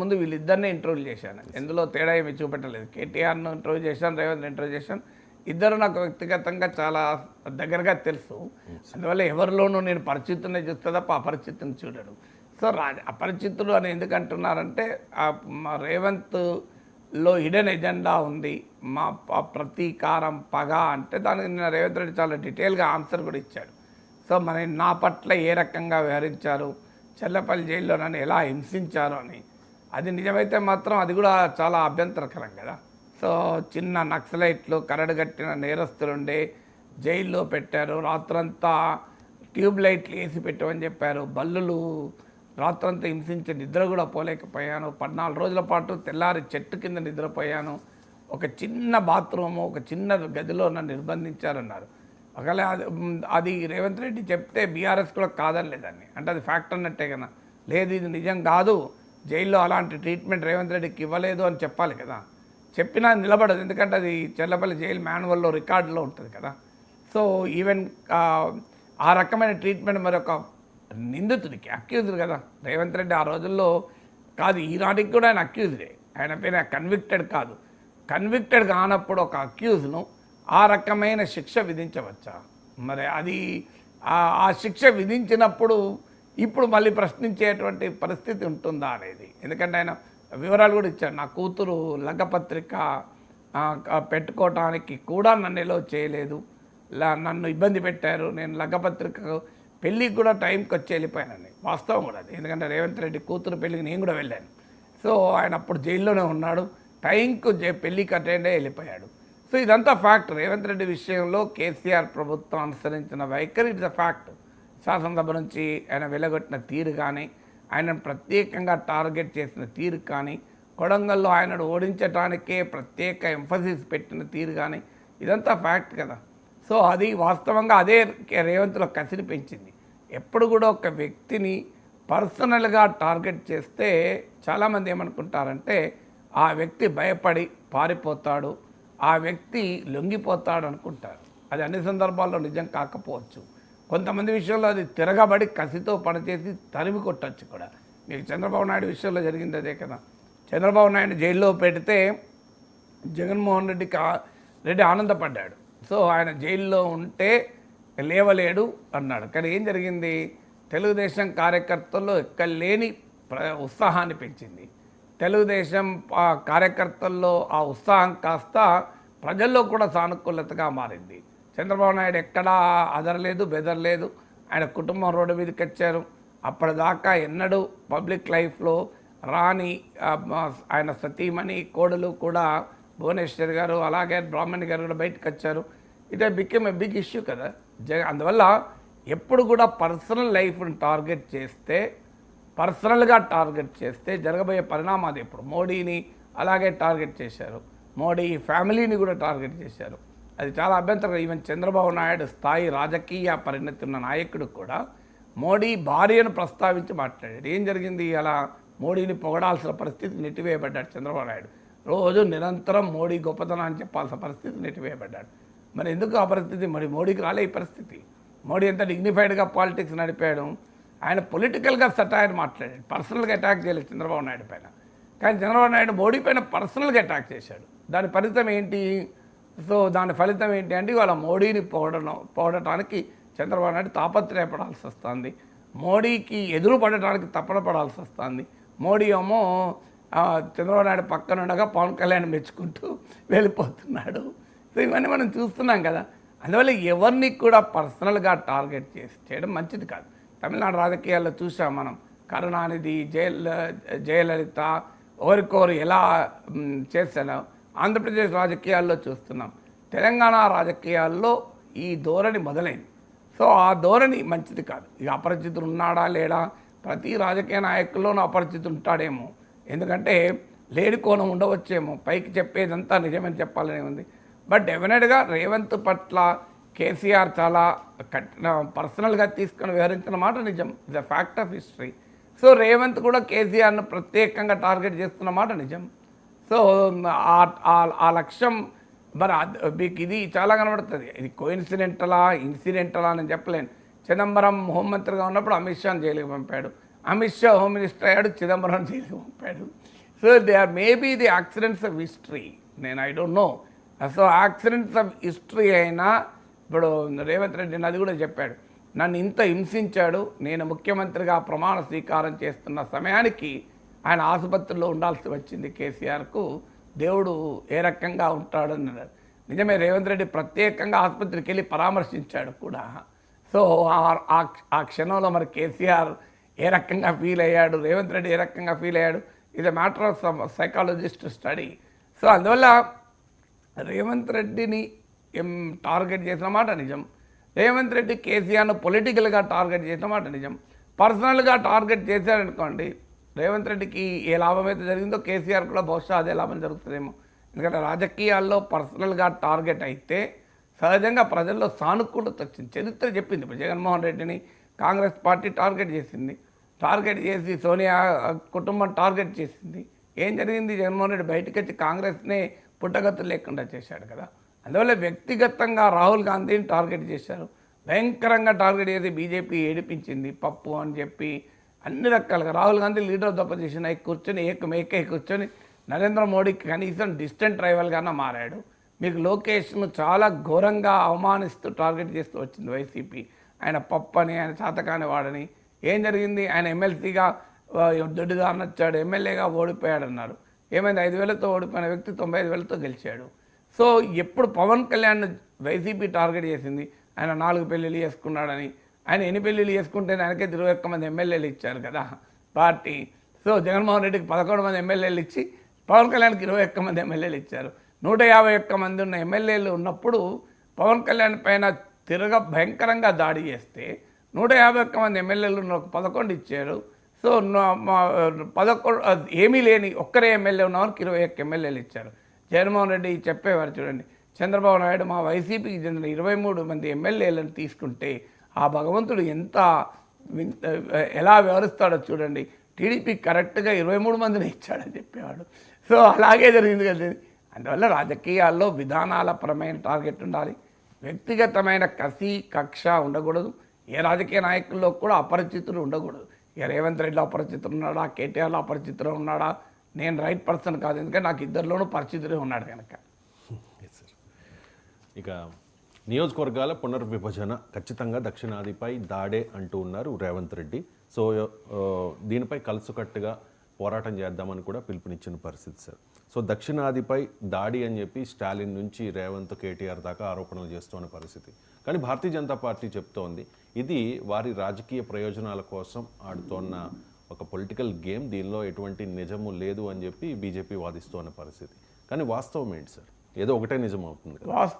ముందు వీళ్ళిద్దరిని ఇంటర్వ్యూ చేశాను. ఎందులో తేడా ఏమి చూపెట్టలేదు. కేటీఆర్ను ఇంటర్వ్యూ చేశాను, రేవంత్ ఇంటర్వ్యూ చేశాను. ఇద్దరు నాకు వ్యక్తిగతంగా చాలా దగ్గరగా తెలుసు. అందువల్ల ఎవరిలోనూ నేను పరిచితునే చూస్తే తప్ప అపరిచితుని చూడడు. సో అపరిచితుడు అని ఎందుకు అంటున్నారంటే మా రేవంత్లో హిడెన్ ఎజెండా ఉంది, మా ప్రతీకారం పగ అంటే దానికి నిన్న రేవంత్ రెడ్డి చాలా డీటెయిల్గా ఆన్సర్ కూడా ఇచ్చాడు. సో మరి నా పట్ల ఏ రకంగా వ్యవహరించారు, చెల్లపల్లి జైల్లో నన్ను ఎలా హింసించారు అని, అది నిజమైతే మాత్రం అది కూడా చాలా అభ్యంతరకరం కదా. సో చిన్న నక్సలైట్లు కరడుగట్టిన నేరస్తులుండే జైల్లో పెట్టారు, రాత్రంతా ట్యూబ్ లైట్లు వేసి పెట్టమని చెప్పారు, బల్లులు రాత్రంతా హింసించి నిద్ర కూడా పోలేకపోయాను, 14 రోజుల పాటు తెల్లారి చెట్టు కింద నిద్రపోయాను, ఒక చిన్న బాత్రూము ఒక చిన్న గదిలో నన్ను నిర్బంధించారన్నారు. ఒకవేళ అది రేవంత్ రెడ్డి చెప్తే బీఆర్ఎస్ కూడా కాదనలేదండి, అంటే అది ఫ్యాక్ట్ అన్నట్టే కదా. లేదు ఇది నిజం కాదు, జైల్లో అలాంటి ట్రీట్మెంట్ రేవంత్ రెడ్డికి ఇవ్వలేదు అని చెప్పాలి కదా. చెప్పినా నిలబడదు, ఎందుకంటే అది చెల్లపల్లి జైలు మాన్యువల్లో రికార్డులో ఉంటుంది కదా. సో ఈవెన్ ఆ రకమైన ట్రీట్మెంట్ మరి ఒక నిందితుడికి, అక్యూజ్డ్ కదా రేవంత్ రెడ్డి ఆ రోజుల్లో కాదు, ఈనాటికి కూడా ఆయన అక్యూజ్డే, ఆయన పైన కన్విక్టెడ్ కాదు. కన్విక్టెడ్ కానప్పుడు ఒక అక్యూజ్ను ఆ రకమైన శిక్ష విధించవచ్చా? మరి అది ఆ శిక్ష విధించినప్పుడు ఇప్పుడు మళ్ళీ ప్రశ్నించేటువంటి పరిస్థితి ఉంటుందా అనేది. ఎందుకంటే ఆయన వివరాలు కూడా ఇచ్చాడు, నా కూతురు లగ్గపత్రిక పెట్టుకోవటానికి కూడా నన్ను ఎలో చేయలేదు, నన్ను ఇబ్బంది పెట్టారు, నేను లగ్గపత్రిక పెళ్ళికి కూడా టైంకి వచ్చి వెళ్ళిపోయానండి. వాస్తవం కూడా అది, ఎందుకంటే రేవంత్ రెడ్డి కూతురు పెళ్ళికి నేను కూడా వెళ్ళాను. సో ఆయన అప్పుడు జైల్లోనే ఉన్నాడు, టైంకు పెళ్ళికి అటెండ్ అయ్యి వెళ్ళిపోయాడు. సో ఇదంతా ఫ్యాక్ట్. రేవంత్ రెడ్డి విషయంలో కేసీఆర్ ప్రభుత్వం అనుసరించిన వైఖరి ఇట్స్ అ ఫ్యాక్ట్. శాసనసభ నుంచి ఆయన వెలగొట్టిన తీరు కానీ, ఆయనను ప్రత్యేకంగా టార్గెట్ చేసిన తీరు కానీ, కొడంగల్లో ఆయనను ఓడించడానికే ప్రత్యేక ఎంఫసిస్ పెట్టిన తీరు కానీ, ఇదంతా ఫ్యాక్ట్ కదా. సో అది వాస్తవంగా అదే రేవంత్లో కసిని పెంచింది. ఎప్పుడు కూడా ఒక వ్యక్తిని పర్సనల్గా టార్గెట్ చేస్తే చాలామంది ఏమనుకుంటారంటే ఆ వ్యక్తి భయపడి పారిపోతాడు, ఆ వ్యక్తి లొంగిపోతాడు అనుకుంటారు. అది అన్ని సందర్భాల్లో నిజం కాకపోవచ్చు. కొంతమంది విషయంలో అది తిరగబడి కసితో పనిచేసి తరిమి కొట్టచ్చు కూడా. మీకు చంద్రబాబు నాయుడు విషయంలో జరిగింది అదే కదా. చంద్రబాబు నాయుడు జైల్లో పెడితే జగన్మోహన్ రెడ్డి ఆనందపడ్డాడు. సో ఆయన జైల్లో ఉంటే లేవలేడు అన్నాడు. కానీ ఏం జరిగింది, తెలుగుదేశం కార్యకర్తల్లో ఎక్కలేని ఉత్సాహాన్ని పెంచింది. తెలుగుదేశం కార్యకర్తల్లో ఆ ఉత్సాహం కాస్త ప్రజల్లో కూడా సానుకూలతగా మారింది. చంద్రబాబు నాయుడు ఎక్కడా అదరలేదు, బెదరలేదు. ఆయన కుటుంబం రోడ్డు మీదకి వచ్చారు. అప్పటిదాకా ఎన్నడూ పబ్లిక్ లైఫ్లో రాని ఆయన సతీమణి కోడలు కూడా భువనేశ్వర్ గారు అలాగే బ్రాహ్మణి గారు కూడా బయటకు వచ్చారు. It became a big issue కదా. అందువల్ల ఎప్పుడు కూడా పర్సనల్ లైఫ్ని టార్గెట్ చేస్తే, పర్సనల్గా టార్గెట్ చేస్తే జరగబోయే పరిణామం అది. ఇప్పుడు మోడీని అలాగే టార్గెట్ చేశారు, మోడీ ఫ్యామిలీని కూడా టార్గెట్ చేశారు. అది చాలా అభ్యంతరం. ఈవెన్ చంద్రబాబు నాయుడు స్థాయి రాజకీయ పరిణతి ఉన్న నాయకుడు కూడా మోడీ భార్యను ప్రస్తావించి మాట్లాడాడు. ఏం జరిగింది, అలా మోడీని పొగడాల్సిన పరిస్థితి నెట్టివేయబడ్డాడు చంద్రబాబు నాయుడు. రోజు నిరంతరం మోడీ గొప్పతనాన్ని చెప్పాల్సిన పరిస్థితి నెట్టివేయబడ్డాడు. మరి ఎందుకు ఆ పరిస్థితి? మరి మోడీకి రాలే ఈ పరిస్థితి. మోడీ ఎంత డిగ్నిఫైడ్గా పాలిటిక్స్ నడిపాడు. ఆయన పొలిటికల్గా సటైర్ మాట్లాడాడు, పర్సనల్గా అటాక్ చేయలేదు చంద్రబాబు నాయుడు పైన. కానీ చంద్రబాబు నాయుడు మోడీ పైన పర్సనల్గా అటాక్ చేశాడు. దాని ఫలితం ఏంటి? సో దాని ఫలితం ఏంటి అంటే ఇవాళ మోడీని పొగడటానికి చంద్రబాబు నాయుడు తాపత్రయపడాల్సి వస్తుంది, మోడీకి ఎదురు పడటానికి తప్పన పడాల్సి వస్తుంది. మోడీ ఏమో చంద్రబాబు నాయుడు పక్కన ఉండగా పవన్ కళ్యాణ్ మెచ్చుకుంటూ వెళ్ళిపోతున్నాడు. సో ఇవన్నీ మనం చూస్తున్నాం కదా. అందువల్ల ఎవరిని కూడా పర్సనల్గా టార్గెట్ చేయడం మంచిది కాదు. తమిళనాడు రాజకీయాల్లో చూసాం మనం, కరుణానిధి, జయలలిత ఒకరికొకరు ఎలా చేశారో ఆంధ్రప్రదేశ్ రాజకీయాల్లో చూస్తున్నాం. తెలంగాణ రాజకీయాల్లో ఈ ధోరణి మొదలైంది. సో ఆ ధోరణి మంచిది కాదు. ఇక అపరిచితుడు ఉన్నాడా లేడా, ప్రతి రాజకీయ నాయకుల్లోనూ అపరిచితుడు ఉంటాడేమో, ఎందుకంటే లేడి కోణం ఉండవచ్చేమో, పైకి చెప్పేదంతా నిజమని చెప్పాలని ఉంది. బట్ డెఫినెట్గా రేవంత్ పట్ల కేసీఆర్ చాలా పర్సనల్గా తీసుకొని వ్యవహరించిన మాట నిజం, it's a fact of history. So Revanth కూడా కేసీఆర్ను ప్రత్యేకంగా టార్గెట్ చేస్తున్న మాట నిజం. సో ఆ లక్ష్యం మరి మీకు ఇది చాలా కనబడుతుంది. ఇది కోఇన్సిడెంటలా ఇన్సిడెంటలా అని చెప్పలేను. చిదంబరం హోంమంత్రిగా ఉన్నప్పుడు అమిత్ షాను జైలుకి పంపాడు, అమిత్ షా హోమ్ మినిస్టర్ అయ్యాడు, చిదంబరం జైలుకి పంపాడు. So they are maybe the accidents of history. నేను I don't know. So accidents of history అయినా ఇప్పుడు రేవంత్ రెడ్డి అది కూడా చెప్పాడు, నన్ను ఇంత హింసించాడు, నేను ముఖ్యమంత్రిగా ప్రమాణ స్వీకారం చేస్తున్న సమయానికి ఆయన ఆసుపత్రిలో ఉండాల్సి వచ్చింది. కేసీఆర్కు దేవుడు ఏ రకంగా ఉంటాడని అన్నాడు. నిజమే, రేవంత్ రెడ్డి ప్రత్యేకంగా ఆసుపత్రికి వెళ్ళి పరామర్శించాడు కూడా. సో ఆ క్షణంలో మరి కేసీఆర్ ఏ రకంగా ఫీల్ అయ్యాడు, రేవంత్ రెడ్డి ఏ రకంగా ఫీల్ అయ్యాడు, ఇది matter of psychologist study. So అందువల్ల రేవంత్ రెడ్డిని టార్గెట్ చేసిన మాట నిజం. రేవంత్ రెడ్డి కేసీఆర్ను పొలిటికల్గా టార్గెట్ చేసిన మాట నిజం. పర్సనల్గా టార్గెట్ చేశారనుకోండి, రేవంత్ రెడ్డికి ఏ లాభం అయితే జరిగిందో కేసీఆర్ కూడా బహుశా అదే లాభం జరుగుతుందేమో. ఎందుకంటే రాజకీయాల్లో పర్సనల్గా టార్గెట్ అయితే సహజంగా ప్రజల్లో సానుకూలత వచ్చింది. చరిత్ర చెప్పింది. ఇప్పుడు జగన్మోహన్ రెడ్డిని కాంగ్రెస్ పార్టీ టార్గెట్ చేసింది, టార్గెట్ చేసి సోనియా కుటుంబం టార్గెట్ చేసింది. ఏం జరిగింది? జగన్మోహన్ రెడ్డి బయటకు వచ్చి కాంగ్రెస్నే పుట్టగతులు లేకుండా చేశాడు కదా. అందువల్ల వ్యక్తిగతంగా రాహుల్ గాంధీని టార్గెట్ చేశారు, భయంకరంగా టార్గెట్ చేసి బీజేపీ ఏడిపించింది పప్పు అని చెప్పి అన్ని రకాలుగా. Rahul Gandhi leader of the opposition అయి కూర్చొని ఏకమేకై కూర్చొని నరేంద్ర మోడీకి కనీసం డిస్టెంట్ రైవల్గానే మారాడు. మీకు లోకేష్ను చాలా ఘోరంగా అవమానిస్తూ టార్గెట్ చేస్తూ వచ్చింది వైసీపీ. ఆయన పప్పు అని, ఆయన చేతకాని వాడని. ఏం జరిగింది? ఆయన ఎమ్మెల్సీగా దొడ్డుగా అనొచ్చాడు, ఎమ్మెల్యేగా ఓడిపోయాడన్నారు. ఏమైంది? 5,000తో ఓడిపోయిన వ్యక్తి 95,000తో గెలిచాడు. సో ఎప్పుడు పవన్ కళ్యాణ్ వైసీపీ టార్గెట్ చేసింది, ఆయన 4 పెళ్ళిళ్ళు చేసుకున్నాడని. ఆయన ఎన్ని పెళ్ళిళ్ళు చేసుకుంటేనే ఆయనకే 21 మంది ఎమ్మెల్యేలు ఇచ్చారు కదా పార్టీ. సో జగన్మోహన్ రెడ్డికి 11 మంది ఎమ్మెల్యేలు ఇచ్చి పవన్ కళ్యాణ్కి 21 మంది ఎమ్మెల్యేలు ఇచ్చారు. 151 మంది ఉన్న ఎమ్మెల్యేలు ఉన్నప్పుడు పవన్ కళ్యాణ్ పైన భయంకరంగా దాడి చేస్తే 151 మంది ఎమ్మెల్యేలు 11 ఇచ్చారు. సో 11 ఏమీ లేని ఒక్కరే ఎమ్మెల్యే ఉన్నవారికి 21 ఎమ్మెల్యేలు ఇచ్చారు. జగన్మోహన్ రెడ్డి చెప్పేవారు చూడండి, చంద్రబాబు నాయుడు మా వైసీపీకి చెందిన 23 మంది ఎమ్మెల్యేలను తీసుకుంటే ఆ భగవంతుడు ఎలా వ్యవహరిస్తాడో చూడండి, టీడీపీ కరెక్ట్గా 23 మందిని ఇచ్చాడని చెప్పేవాడు. సో అలాగే జరిగింది కదా. అందువల్ల రాజకీయాల్లో విధానాల పరమైన టార్గెట్ ఉండాలి, వ్యక్తిగతమైన కసి కక్ష ఉండకూడదు. ఏ రాజకీయ నాయకుల్లో కూడా అపరిచితులు ఉండకూడదు. ఇక రేవంత్ రెడ్డిలో అపరిచితులు ఉన్నాడా, కేటీఆర్లో అపరిచితులు ఉన్నాడా, నేను రైట్ పర్సన్ కాదు, ఎందుకంటే నాకు ఇద్దరిలోనూ పరిచితులే ఉన్నాడు కనుక. ఇక నియోజకవర్గాల పునర్విభజన ఖచ్చితంగా దక్షిణాదిపై దాడే అంటూ ఉన్నారు రేవంత్ రెడ్డి. సో దీనిపై కలుసుకట్టుగా పోరాటం చేద్దామని కూడా పిలుపునిచ్చిన పరిస్థితి సార్. సో దక్షిణాదిపై దాడి అని చెప్పి స్టాలిన్ నుంచి రేవంత్, కేటీఆర్ దాకా ఆరోపణలు చేస్తున్న పరిస్థితి. కానీ భారతీయ జనతా పార్టీ చెప్తోంది ఇది వారి రాజకీయ ప్రయోజనాల కోసం ఆడుతోన్న ఒక పొలిటికల్ గేమ్, దీనిలో ఎటువంటి నిజము లేదు అని చెప్పి బీజేపీ వాదిస్తున్న పరిస్థితి. కానీ వాస్తవం ఏంటి సార్? ఏదో ఒకటే నిజం అవుతుంది. వాస్తవం